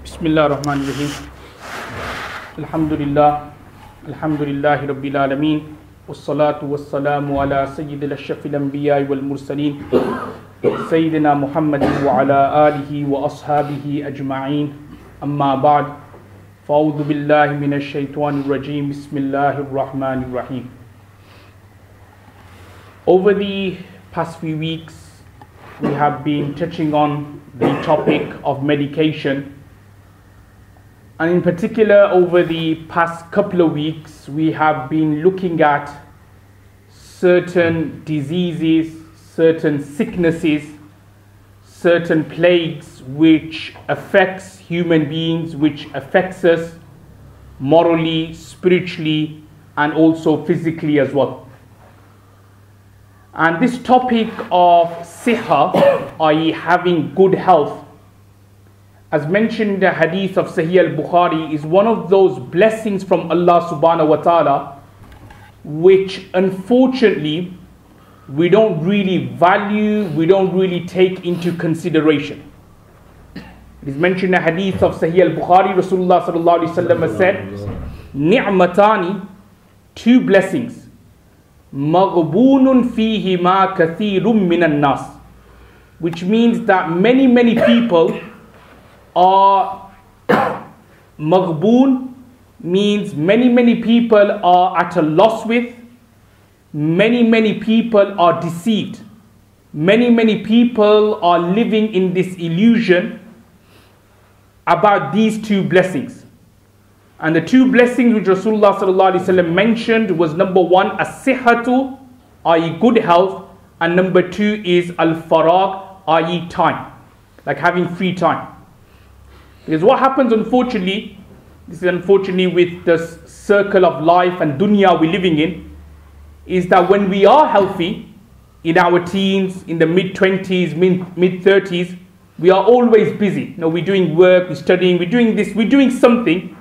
Bismillah ar-Rahman ar-Rahim. Alhamdulillah Rabbil Alameen. Wassalatu wassalamu ala Sayyidil Ashafil Anbiya wal Mursaleen. Sayyidina Muhammadin wa ala alihi wa ashabihi ajma'een. Amma ba'd. Fa'udhu billahi minash shaitanir rajim. Bismillahir Rahmanir Rahim. Over the past few weeks, we have been touching on the topic of medication. And in particular, over the past couple of weeks, we have been looking at certain diseases, certain sicknesses, certain plagues which affects human beings, which affects us morally, spiritually, and also physically as well. And this topic of siha, i.e. having good health, as mentioned in the hadith of Sahih al-Bukhari, is one of those blessings from Allah subhanahu wa ta'ala which unfortunately we don't really value, we don't really take into consideration. It is mentioned in the hadith of Sahih al-Bukhari, Rasulullah sallallahu alaihi wasallam said, Ni'matani, two blessings, maghbunun fihima kathirum minan nas, which means that many people are maghboon, means many people are at a loss with, many people are deceived, many people are living in this illusion about these two blessings. And the two blessings which Rasulullah sallallahu alaihi wasallam mentioned was, number one, as-sihhatu, i.e. good health, and number two is al-faragh, i.e. time, like having free time. Because what happens, unfortunately, this is unfortunately with the circle of life and dunya we're living in, is that when we are healthy, in our teens, in the mid-20s, mid-30s, we are always busy. You know, we're doing work, we're studying, we're doing this, we're doing something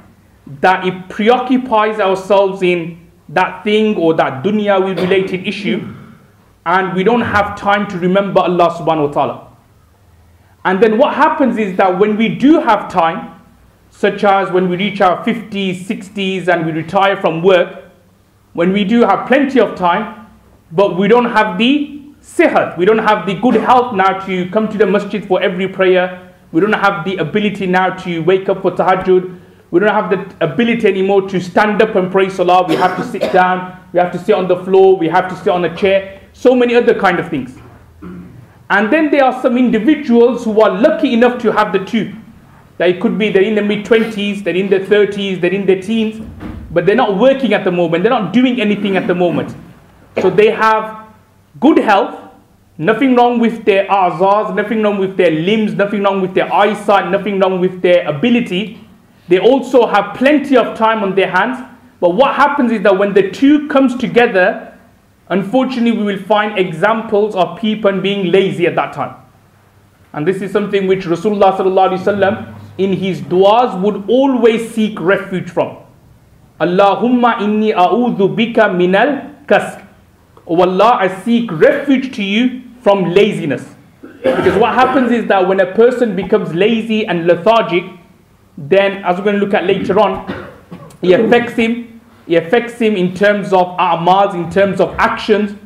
that it preoccupies ourselves in that thing or that dunya related issue, and we don't have time to remember Allah subhanahu wa ta'ala. And then what happens is that when we do have time, such as when we reach our 50s, 60s and we retire from work, when we do have plenty of time, but we don't have the sihat, we don't have the good health now to come to the masjid for every prayer, we don't have the ability now to wake up for tahajjud, we don't have the ability anymore to stand up and pray salah, we have to sit down, we have to sit on the floor, we have to sit on a chair, so many other kind of things. And then there are some individuals who are lucky enough to have the two. That it could be they're in the mid-20s, they're in their 30s, they're in their teens, but they're not working at the moment, they're not doing anything at the moment. So they have good health, nothing wrong with their a'zaz, nothing wrong with their limbs, nothing wrong with their eyesight, nothing wrong with their ability. They also have plenty of time on their hands. But what happens is that when the two comes together, unfortunately, we will find examples of people being lazy at that time. And this is something which Rasulullah sallallahu alaihi wasallam in his du'as would always seek refuge from. Allahumma inni a'udhu bika minal kask. Oh Allah, I seek refuge to you from laziness. Because what happens is that when a person becomes lazy and lethargic, then as we're going to look at later on, it affects him in terms of a'mals, in terms of actions.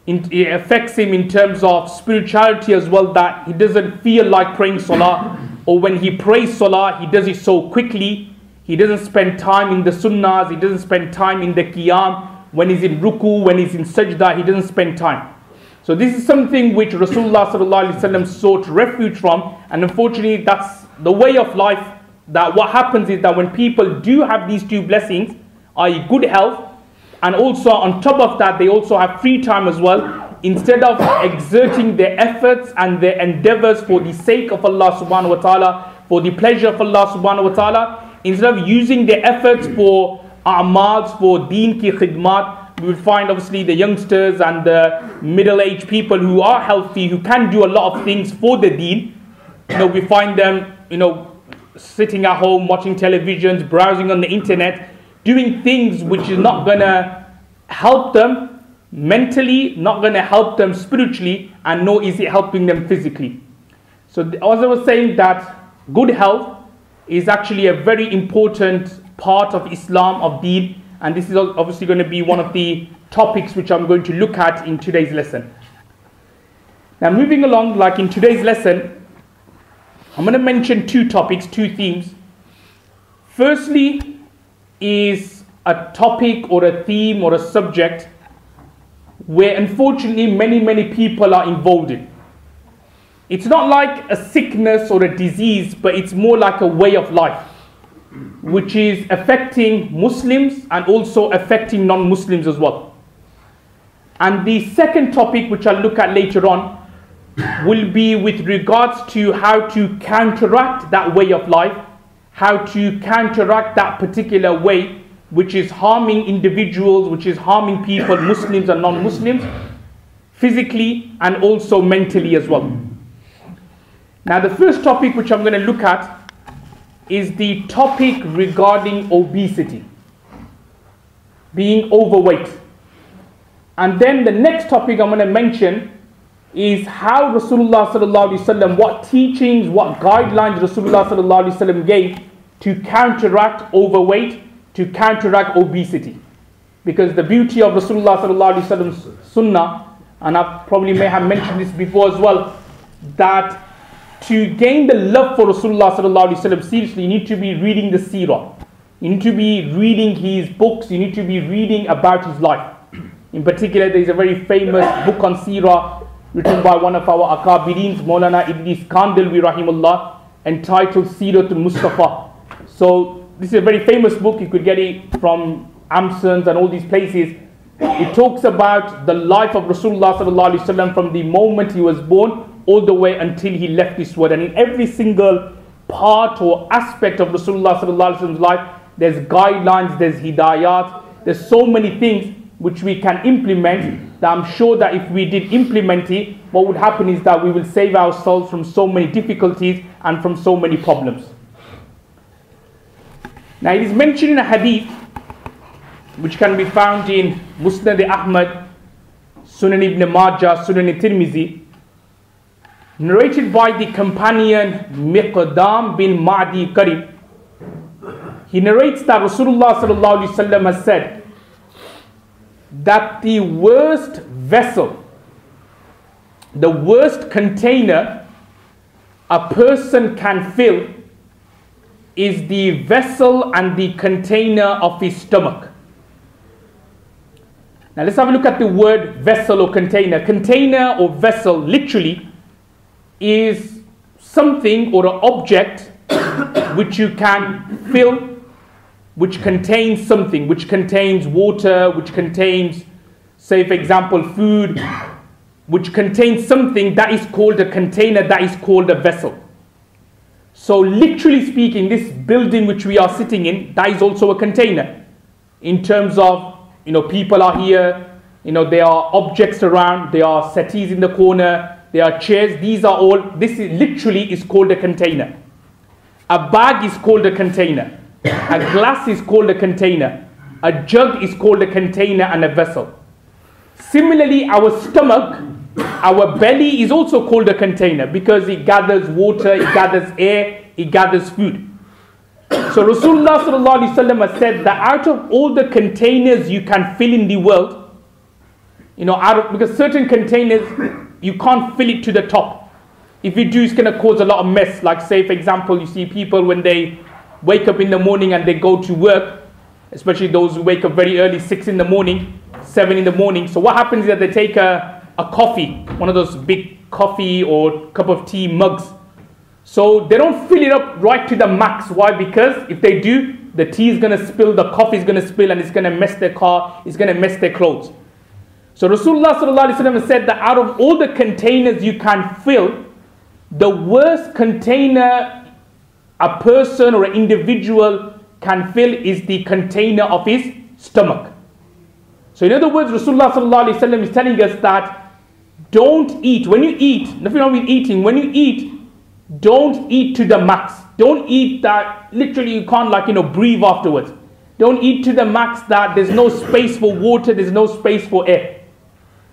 It affects him in terms of spirituality as well, that he doesn't feel like praying salah, or when he prays salah, he does it so quickly. He doesn't spend time in the sunnahs, he doesn't spend time in the qiyam. When he's in ruku, when he's in sajda, he doesn't spend time. So this is something which Rasulullah sallallahu alaihi wasallam sought refuge from, and unfortunately that's the way of life. That what happens is that when people do have these two blessings, i.e. good health, and also on top of that they also have free time as well, instead of exerting their efforts and their endeavors for the sake of Allah subhanahu wa ta'ala, for the pleasure of Allah subhanahu wa ta'ala, instead of using their efforts for a'mals, for deen ki khidmat, we will find obviously the youngsters and the middle-aged people who are healthy, who can do a lot of things for the deen. We find them, sitting at home, watching televisions, browsing on the internet, doing things which is not going to help them mentally, not going to help them spiritually, and nor is it helping them physically. So as I was saying, that good health is actually a very important part of Islam, of Deen, and this is obviously going to be one of the topics which I'm going to look at in today's lesson. Now, moving along, like in today's lesson, I'm going to mention two topics, two themes. Firstly is a topic or a theme or a subject where unfortunately many people are involved in. It's not like a sickness or a disease, but it's more like a way of life, which is affecting Muslims and also affecting non-Muslims as well. And the second topic, which I'll look at later on, will be with regards to how to counteract that way of life, how to counteract that particular way which is harming individuals, which is harming people, Muslims and non-Muslims, physically and also mentally as well. Now, the first topic which I'm going to look at is the topic regarding obesity, being overweight. And then the next topic I'm going to mention is how Rasulullah sallallahu alaihi wasallam, what teachings, what guidelines Rasulullah sallallahu alaihi wasallam gave to counteract overweight, to counteract obesity. Because the beauty of Rasulullah sallallahu alaihi wasallam's sunnah, and I probably may have mentioned this before as well, that to gain the love for Rasulullah sallallahu alaihi wasallam, seriously, you need to be reading the seerah. You need to be reading his books. You need to be reading about his life. In particular, there is a very famous book on seerah written by one of our akabireens, Maulana Idris Kandilwi rahimullah, entitled Seeratul Mustafa. So this is a very famous book. You could get it from Amsons and all these places. It talks about the life of Rasulullah sallallahu alaihi wasallam from the moment he was born all the way until he left this world. And in every single part or aspect of Rasulullah sallallahu alaihi wasallam's life, there's guidelines, there's hidayat, there's so many things which we can implement, that I'm sure that if we did implement it, what would happen is that we will save ourselves from so many difficulties and from so many problems. Now, it is mentioned in a hadith which can be found in Musnad Ahmad, Sunan Ibn Majah, Sunan Tirmizi, narrated by the companion Miqdam bin Ma'di Karib. He narrates that Rasulullah sallallahu alaihi wasallam has said that the worst vessel, the worst container a person can fill is the vessel and the container of his stomach. Now let's have a look at the word vessel or container. Container or vessel literally is something or an object which you can fill, which contains something, which contains water, which contains, say for example, food, which contains something that is called a container, that is called a vessel. So literally speaking, this building which we are sitting in, that is also a container. In terms of, people are here, there are objects around, there are settees in the corner, there are chairs, this is literally called a container. A bag is called a container. A glass is called a container. A jug is called a container and a vessel. Similarly, our stomach, our belly is also called a container because it gathers water, it gathers air, it gathers food. So Rasulullah sallallahu alaihi wasallam has said that out of all the containers you can fill in the world, because certain containers you can't fill it to the top. If you do, it's going to cause a lot of mess. Like say for example, you see people when they wake up in the morning and they go to work, especially those who wake up very early, 6 in the morning, 7 in the morning. So what happens is that they take a coffee, one of those big coffee or cup of tea mugs. So they don't fill it up right to the max. Why? Because if they do, the tea is going to spill, the coffee is going to spill, and it's going to mess their car, it's going to mess their clothes. So Rasulullah sallallahu alaihi wasallam said that out of all the containers you can fill, the worst container a person or an individual can fill is the container of his stomach. So in other words, Rasulullah sallallahu alaihi wasallam is telling us that don't eat. When you eat, nothing wrong with eating. When you eat, don't eat to the max. Don't eat that literally you can't breathe afterwards. Don't eat to the max that there's no space for water, there's no space for air.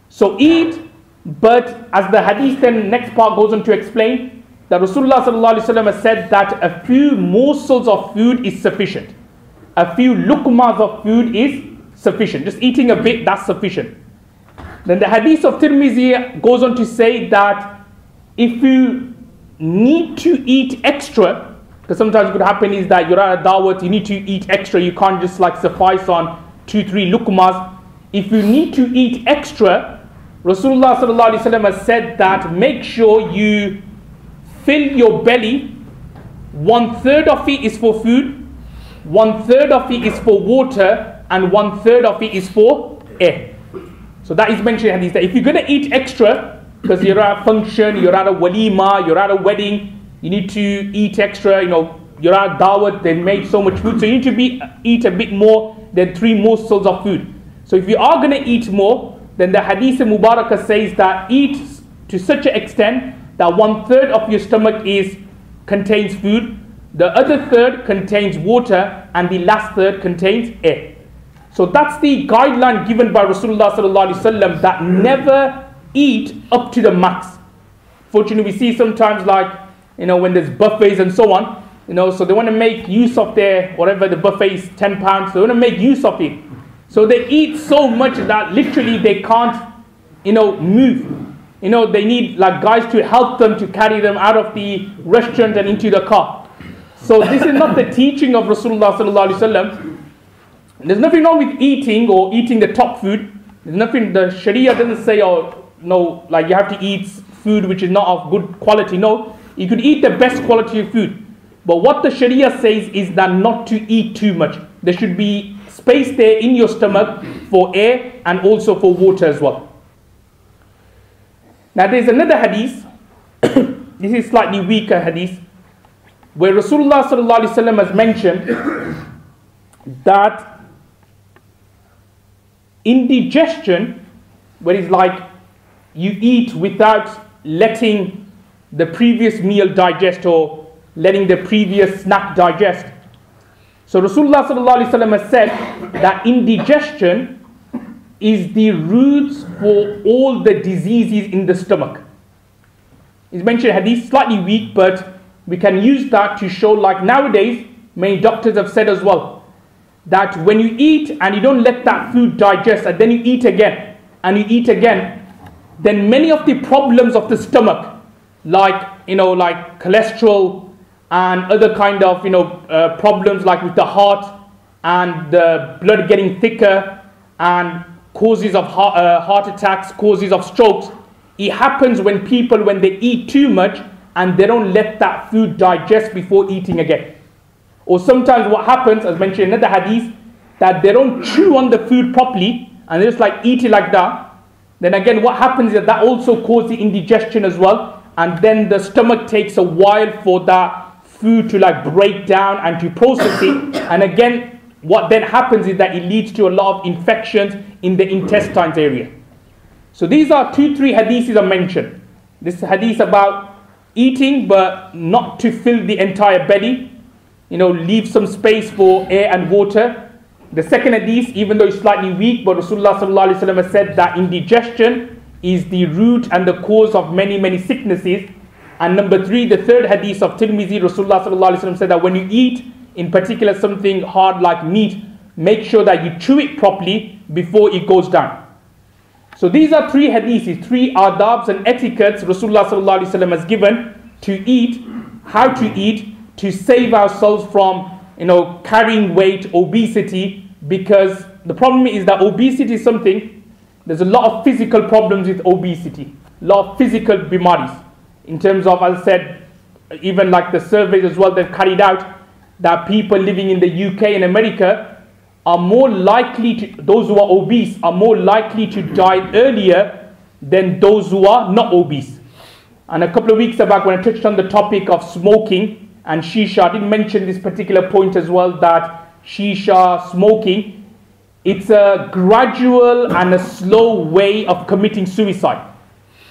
So eat, but as the hadith then next part goes on to explain, that Rasulullah sallallahu alaihi wasallam has said that a few morsels of food is sufficient. A few lukmas of food is sufficient. Just eating a bit, that's sufficient. Then the hadith of Tirmidhi goes on to say that if you need to eat extra, because sometimes what could happen is that you're at a dawat, you need to eat extra, you can't just like suffice on 2-3 lukmas. If you need to eat extra, Rasulullah sallallahu alaihi wasallam has said that make sure you fill your belly. 1/3 of it is for food, 1/3 of it is for water, and 1/3 of it is for air. So that is mentioned in hadith that if you're going to eat extra, because you're at a function, you're at a walima, you're at a wedding, you need to eat extra, you're at a dawat, they made so much food, so you need to eat a bit more than 3 morsels of food. So if you are going to eat more, then the hadith Mubarakah says that eat to such an extent that 1/3 of your stomach contains food, the other third contains water, and the last third contains air. So that's the guideline given by Rasulullah sallallahu alaihi wasallam, that never eat up to the max. Fortunately, we see sometimes when there's buffets and so on, so they want to make use of their, whatever the buffet is, £10, they want to make use of it. So they eat so much that literally they can't, move. They need guys to help them to carry them out of the restaurant and into the car. So this is not the teaching of Rasulullah sallallahu alaihi wasallam. There's nothing wrong with eating or eating the top food. There's nothing, the Sharia doesn't say, you have to eat food which is not of good quality. No, you could eat the best quality of food. But what the Sharia says is that not to eat too much. There should be space there in your stomach for air and also for water as well. Now there's another hadith, this is slightly weaker hadith, where Rasulullah sallallahu alaihi wasallam has mentioned that indigestion, where it's you eat without letting the previous meal digest or letting the previous snack digest. So Rasulullah sallallahu alaihi wasallam has said that indigestion is the roots for all the diseases in the stomach. It's mentioned hadith, slightly weak, but we can use that to show, nowadays, many doctors have said as well, that when you eat and you don't let that food digest and then you eat again and you eat again, then many of the problems of the stomach, like cholesterol and other kind of problems with the heart and the blood getting thicker and causes of heart attacks, causes of strokes, it happens when they eat too much and they don't let that food digest before eating again. Or sometimes what happens, as mentioned in another hadith, that they don't chew on the food properly and they just eat it like that. Then again what happens is that also causes the indigestion as well, and then the stomach takes a while for that food to break down and to process it. And again what then happens is that it leads to a lot of infections in the intestines area. So these are 2-3 hadiths are mentioned. This hadith about eating but not to fill the entire belly, leave some space for air and water. The second hadith, even though it's slightly weak, but Rasulullah sallallahu alaihi wasallam has said that indigestion is the root and the cause of many, many sicknesses. And number 3, the third hadith of Tirmidhi, Rasulullah sallallahu alaihi wasallam said that when you eat, in particular something hard like meat, make sure that you chew it properly before it goes down. So these are 3 hadiths, 3 adabs and etiquettes Rasulullah sallallahu alaihi wasallam has given to eat, how to eat, to save ourselves from carrying weight, obesity, because the problem is that obesity is something, there's a lot of physical problems with obesity, a lot of physical bimaris, in terms of, as I said, even the surveys as well they've carried out, that people living in the UK and America are more likely to, those who are obese are more likely to die earlier than those who are not obese. And a couple of weeks back when I touched on the topic of smoking and shisha, I did mention this particular point as well, that shisha smoking, it's a gradual and a slow way of committing suicide.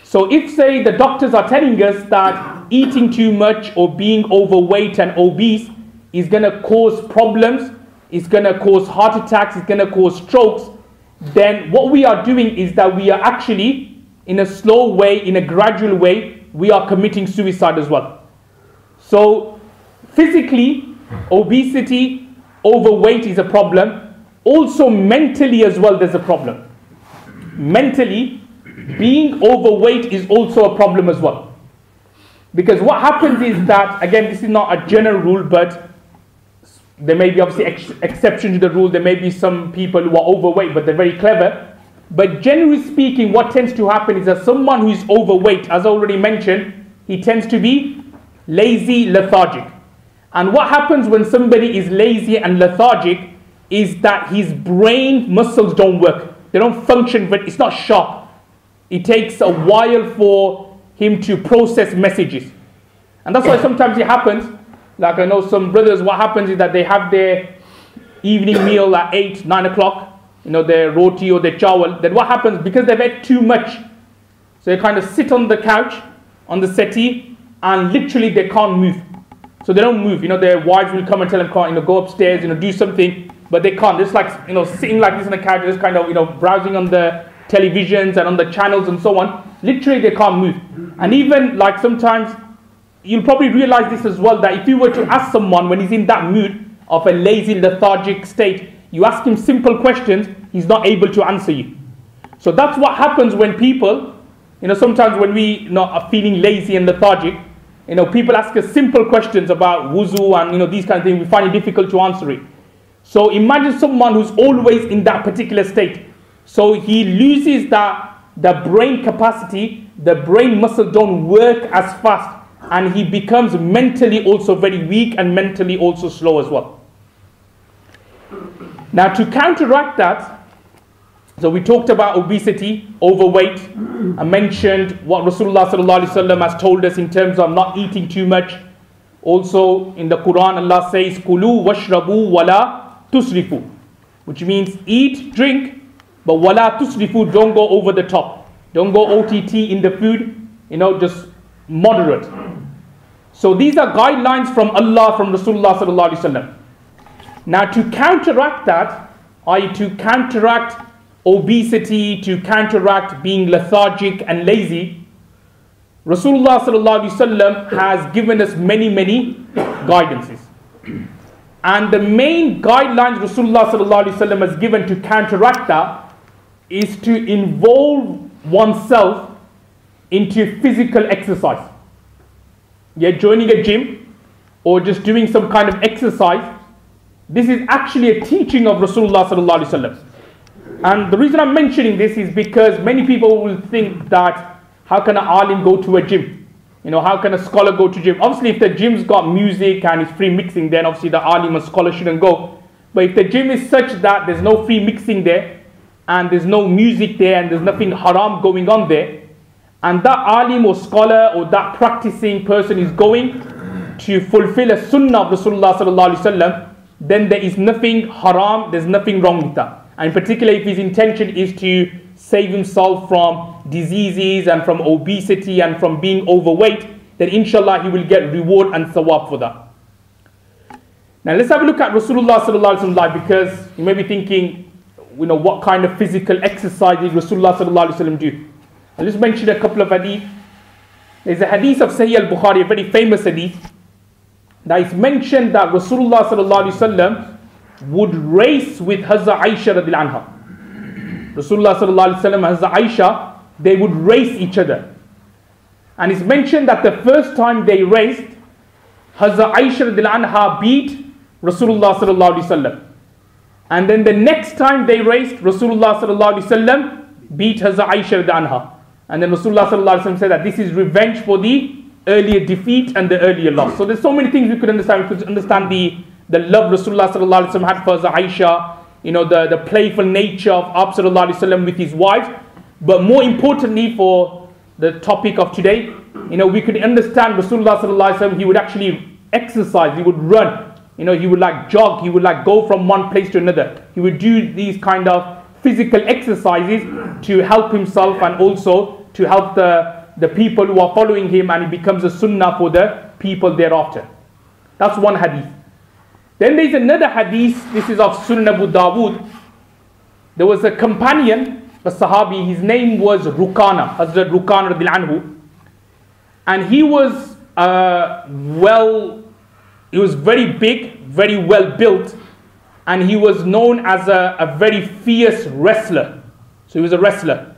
So if, say, the doctors are telling us that eating too much or being overweight and obese is going to cause problems, it's going to cause heart attacks, it's going to cause strokes, then what we are doing is that we are actually, in a slow way, in a gradual way, we are committing suicide as well. So physically, obesity, overweight is a problem. Also mentally as well, there's a problem. Mentally, being overweight is also a problem as well. Because what happens is that, again, this is not a general rule, but there may be obviously exceptions to the rule. There may be some people who are overweight, but they're very clever. But generally speaking, what tends to happen is that someone who is overweight, as I already mentioned, he tends to be lazy, lethargic. And what happens when somebody is lazy and lethargic is that his brain muscles don't work. They don't function, but it's not sharp. It takes a while for him to process messages. And that's why sometimes it happens. Like I know some brothers, what happens is that they have their evening meal at 8, 9 o'clock. Their roti or their chawal. Then what happens, because they've ate too much, so they kind of sit on the couch, on the settee, and literally they can't move. So they don't move. Their wives will come and tell them, go upstairs, do something, but they can't. It's like, sitting like this on the couch, just kind of, browsing on the televisions and on the channels and so on. Literally they can't move. And even like sometimes, you'll probably realize this as well, that if you were to ask someone when he's in that mood of a lazy, lethargic state, you ask him simple questions, he's not able to answer you. So that's what happens when people, sometimes when we are feeling lazy and lethargic, people ask us simple questions about wuzu and these kind of things, we find it difficult to answer it. So imagine someone who's always in that particular state. So he loses the brain capacity, the brain muscles don't work as fast, and he becomes mentally also very weak and mentally also slow as well. Now to counteract that, so we talked about obesity, overweight. I mentioned what Rasulullah sallallahu alaihi wasallam has told us in terms of not eating too much. Also in the Quran, Allah says, "Kulu washrabu wala tusrifu," which means eat, drink, but wala tusrifu, don't go over the top. Don't go OTT in the food, just moderate. So these are guidelines from Allah, from Rasulullah sallallahu alaihi wasallam. Now to counteract that, to counteract obesity, to counteract being lethargic and lazy, Rasulullah sallallahu alaihi wasallam has given us many guidances. And the main guidelines Rasulullah sallallahu alaihi wasallam has given to counteract that is to involve oneself into physical exercise. Joining a gym or just doing some kind of exercise. This is actually a teaching of Rasulullah sallallahu alaihi wasallam. And the reason I'm mentioning this is because many people will think that how can an alim go to a gym? How can a scholar go to gym? Obviously, if the gym's got music and it's free mixing, then obviously the alim and scholar shouldn't go. But if the gym is such that there's no free mixing there, and there's no music there, and there's nothing haram going on there, and that alim or scholar or that practicing person is going to fulfill a sunnah of Rasulullah sallallahu alaihi wasallam, then there is nothing haram, there's nothing wrong with that. And in particular, if his intention is to save himself from diseases and from obesity and from being overweight, then inshallah he will get reward and thawab for that. Now let's have a look at Rasulullah sallallahu alaihi wasallam life, because you may be thinking, what kind of physical exercise did Rasulullah sallallahu alaihi wasallam do? I'll just mention a couple of hadith. There's a hadith of Sahih al-Bukhari, a very famous hadith, that is mentioned that Rasulullah sallallahu alaihi wasallam would race with Hazrat Aisha radhiyallahu anha. Rasulullah sallallahu alaihi wasallam and Hazrat Aisha, they would race each other. And it's mentioned that the first time they raced, Hazrat Aisha radhiyallahu anha beat Rasulullah sallallahu alaihi wasallam. And then the next time they raced, Rasulullah sallallahu alaihi wasallam beat Hazrat Aisha radhiyallahu anha. And then Rasulullah sallallahu alaihi wasallam said that this is revenge for the earlier defeat and the earlier loss. So there's so many things we could understand. We could understand the love Rasulullah sallallahu alaihi wasallam had for Hazrat Aisha, the playful nature of Abu sallallahu alaihi wasallam with his wives. But more importantly for the topic of today, we could understand Rasulullah sallallahu alaihi wasallam, he would actually exercise, he would run, he would like jog, he would like go from one place to another. He would do these kind of physical exercises to help himself and also to help the people who are following him, and it becomes a sunnah for the people thereafter. That's one hadith. Then there's another hadith, this is of Sunan Abu Dawood. There was a companion, a Sahabi, his name was Rukana, Hazrat Rukana radhiyallahu anhu, and he was he was very big, very well built, and he was known as a very fierce wrestler. So he was a wrestler.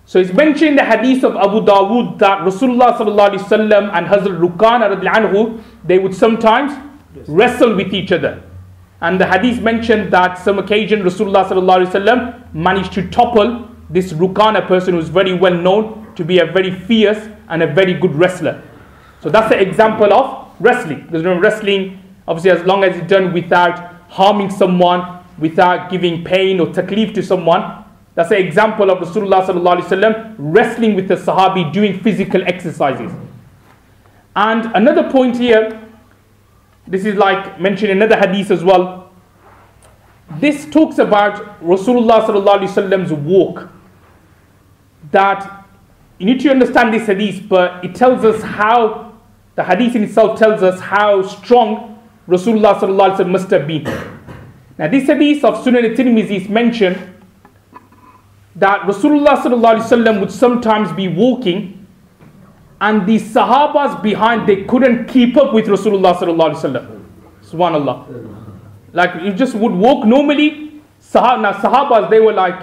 So it's mentioned in the hadith of Abu Dawood that Rasulullah sallallahu alaihi wasallam and Hazrat Rukana radiallahu anhu, they would sometimes wrestle with each other. And the hadith mentioned that some occasion Rasulullah sallallahu alaihi wasallam managed to topple this Rukana person who was very well known to be a very fierce and a very good wrestler. So that's the example of wrestling. Because wrestling, obviously, as long as it's done without harming someone, without giving pain or taklif to someone, that's an example of Rasulullah sallallahu alaihi wasallam wrestling with the Sahabi, doing physical exercises. And another point here, this is like mentioned in another hadith as well. This talks about Rasulullah sallallahu alaihi wasallam's walk. That you need to understand this hadith, but it tells us how, the hadith in itself tells us how strong Rasulullah sallallahu alaihi wasallam must have been. Now this hadith of Sunan al-Tirmidhi is mentioned that Rasulullah sallallahu alaihi wasallam would sometimes be walking and the Sahabas behind, they couldn't keep up with Rasulullah sallallahu alaihi wasallam. Subhanallah. Like you just would walk normally. Now Sahabas, they were like,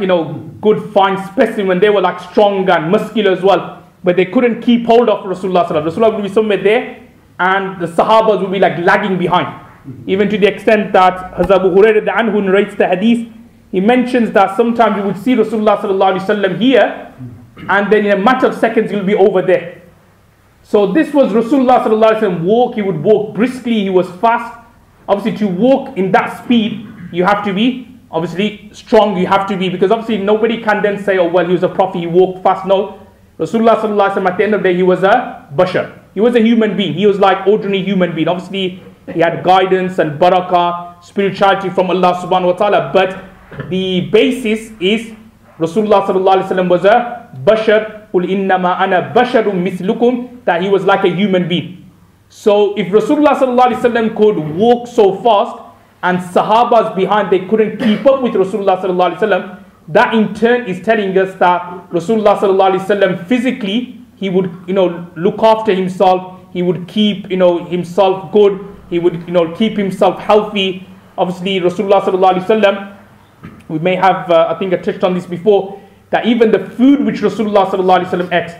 good fine specimen. They were like strong and muscular as well. But they couldn't keep hold of Rasulullah sallallahu alaihi wasallam. Rasulullah would be somewhere there and the Sahabas would be like lagging behind. Even to the extent that Hazrat Abu Hurairah anhu narrates the hadith, he mentions that sometimes you would see Rasulullah sallallahu alaihi wasallam here, and then in a matter of seconds he'll be over there. So this was Rasulullah sallallahu alaihi wasallam walk. He would walk briskly. He was fast. Obviously, to walk in that speed, you have to be obviously strong. You have to be, because obviously nobody can then say, oh well, he was a prophet, he walked fast. No, Rasulullah sallallahu alaihi wasallam at the end of the day, he was a bashar. He was a human being. He was like ordinary human being. Obviously, he had guidance and barakah, spirituality from Allah subhanahu wa ta'ala. But the basis is Rasulullah sallallahu alaihi wasallam was a bashar. Qul innama ana basharum mislukum, that he was like a human being. So if Rasulullah sallallahu alaihi wasallam could walk so fast and Sahabas behind, they couldn't keep up with Rasulullah sallallahu alaihi wasallam, that in turn is telling us that Rasulullah sallallahu alaihi wasallam physically, he would look after himself. He would keep himself good. He would keep himself healthy. Obviously Rasulullah sallallahu alaihi wasallam, we may have I think I touched on this before, that even the food which Rasulullah sallallahu alaihi wasallam ate,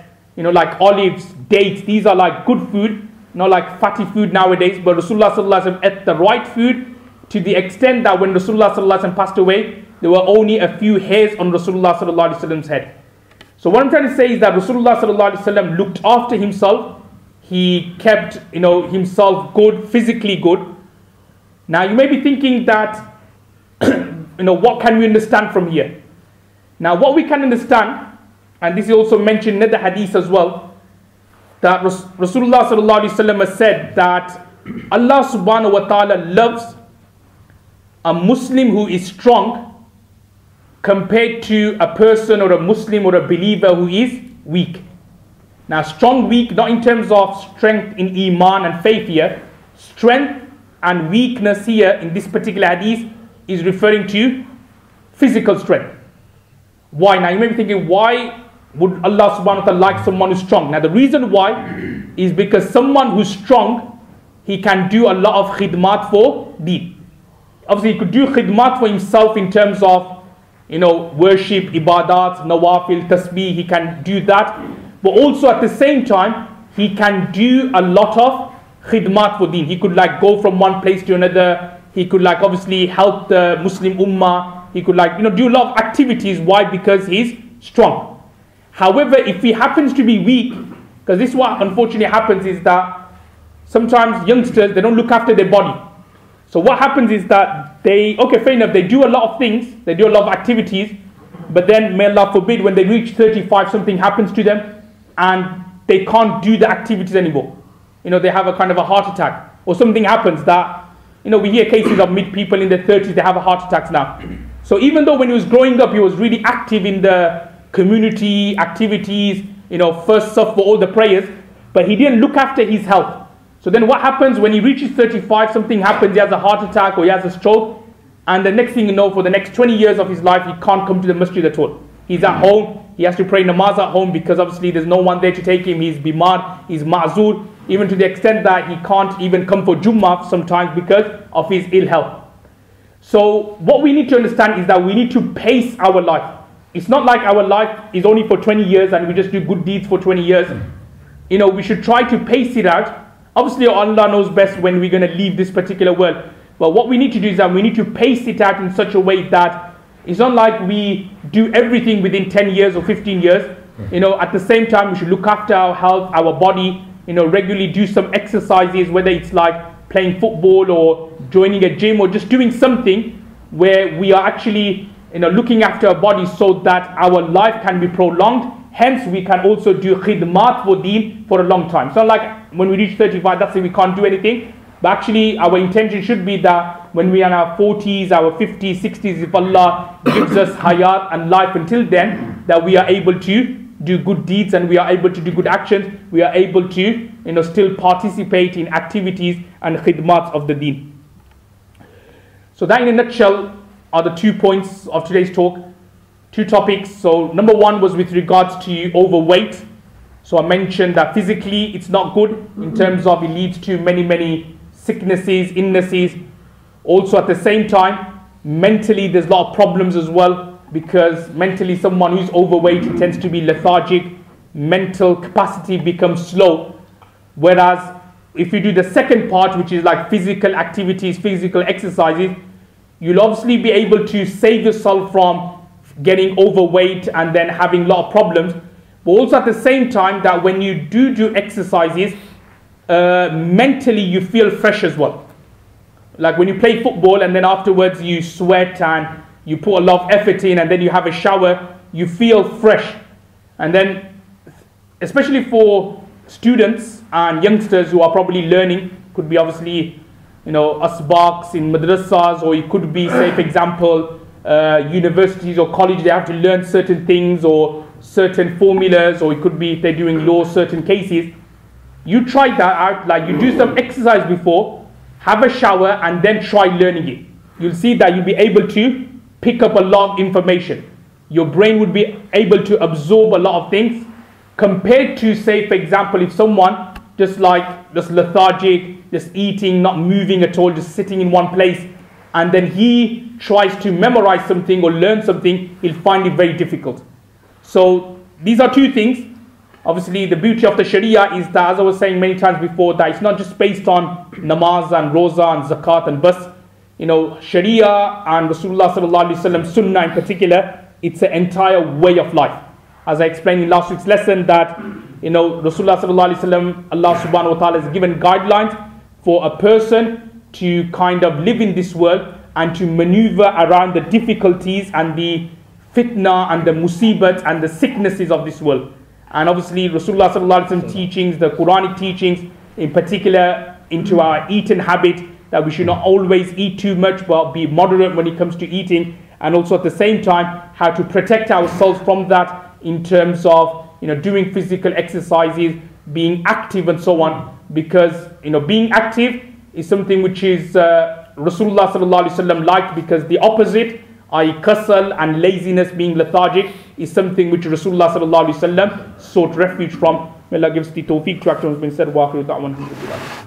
like olives, dates, these are like good food, not like fatty food nowadays. But Rasulullah sallallahu alaihi wasallam ate the right food, to the extent that when Rasulullah sallallahu alaihi wasallam passed away, there were only a few hairs on Rasulullah sallallahu alaihi wasallam's head. So what I'm trying to say is that Rasulullah sallallahu alaihi wasallam looked after himself. He kept himself good, physically good. Now you may be thinking that what can we understand from here? Now what we can understand, and this is also mentioned in the hadith as well, that Rasulullah sallallahu alaihi wasallam has said that Allah subhanahu wa ta'ala loves a Muslim who is strong compared to a person or a Muslim or a believer who is weak. Now strong, weak, not in terms of strength in iman and faith here. Strength and weakness here in this particular hadith is referring to physical strength. Why? Now you may be thinking, why would Allah subhanahu wa ta'ala like someone who's strong? Now the reason why is because someone who's strong, he can do a lot of khidmat for deen. Obviously he could do khidmat for himself in terms of worship, ibadat, nawafil, tasbih. He can do that. But also at the same time, he can do a lot of khidmat for deen. He could go from one place to another. He could obviously help the Muslim ummah. He could do a lot of activities. Why? Because he's strong. However, if he happens to be weak, because this is what unfortunately happens, is that sometimes youngsters, they don't look after their body. So what happens is that fair enough, they do a lot of things, they do a lot of activities, but then may Allah forbid, when they reach 35, something happens to them and they can't do the activities anymore. They have a kind of a heart attack, or something happens that, we hear cases of people in their 30s, they have a heart attacks now. So even though when he was growing up, he was really active in the community activities, first saf for all the prayers, but he didn't look after his health. So then what happens when he reaches 35, something happens, he has a heart attack or he has a stroke, and the next thing you know, for the next 20 years of his life, he can't come to the masjid at all. He's at home, he has to pray namaz at home because obviously there's no one there to take him, he's bimar, he's ma'zur, even to the extent that he can't even come for Jummah sometimes because of his ill health. So what we need to understand is that we need to pace our life. It's not like our life is only for 20 years and we just do good deeds for 20 years. You know, we should try to pace it out. Obviously, Allah knows best when we're going to leave this particular world. But what we need to do is that we need to pace it out in such a way that it's not like we do everything within 10 years or 15 years. You know, at the same time, we should look after our health, our body, you know, regularly do some exercises, whether it's like playing football or joining a gym or just doing something where we are actually, you know, looking after our body so that our life can be prolonged. Hence, we can also do khidmat for deen for a long time. It's not like when we reach 35, that's it, we can't do anything. But actually, our intention should be that when we are in our 40s, our 50s, 60s, if Allah gives us hayat and life until then, that we are able to do good deeds and we are able to do good actions. We are able to, you know, still participate in activities and khidmats of the deen. So that in a nutshell are the 2 points of today's talk. 2 topics. So number 1 was with regards to overweight. So I mentioned that physically it's not good in terms of it leads to many sicknesses, illnesses. Also at the same time, mentally there's a lot of problems as well, because mentally someone who's overweight tends to be lethargic, mental capacity becomes slow. Whereas if you do the second part, which is like physical activities, physical exercises, you'll obviously be able to save yourself from getting overweight and then having a lot of problems. But also at the same time that when you do exercises, mentally you feel fresh as well. Like when you play football and then afterwards you sweat and you put a lot of effort in and then you have a shower, you feel fresh. And then especially for students and youngsters who are probably learning, could be obviously, you know, asbaqs in madrasas, or it could be, say for example, universities or college, they have to learn certain things or certain formulas, or it could be if they're doing law, certain cases. You try that out, like you do some exercise before, have a shower and then try learning it. You'll see that you'll be able to pick up a lot of information. Your brain would be able to absorb a lot of things compared to, say for example, if someone just lethargic, just eating, not moving at all, just sitting in one place, and then he tries to memorize something or learn something, he'll find it very difficult. So these are 2 things. Obviously the beauty of the Sharia is that, as I was saying many times before, that it's not just based on namaz and roza and zakat and bas. You know, Sharia and Rasulullah sallallahu alaihi wasallam, sunnah in particular, it's an entire way of life. As I explained in last week's lesson that, you know, Rasulullah sallallahu alaihi wasallam, Allah subhanahu wa ta'ala has given guidelines for a person to kind of live in this world and to maneuver around the difficulties and the fitna and the musibat and the sicknesses of this world. And obviously Rasulullah sallallahu alaihi wasallam teachings, the Quranic teachings in particular, into our eating habit, that we should not always eat too much but be moderate when it comes to eating, and also at the same time how to protect ourselves from that in terms of, you know, doing physical exercises, being active and so on, because, you know, being active is something which is Rasulullah sallallahu alaihi wasallam liked, because the opposite, i.e. kasal and laziness, being lethargic, is something which Rasulullah sallallahu alaihi wasallam sought refuge from. May Allah gives the tawfiq to act on what's been said. Wa akhiru da'wan.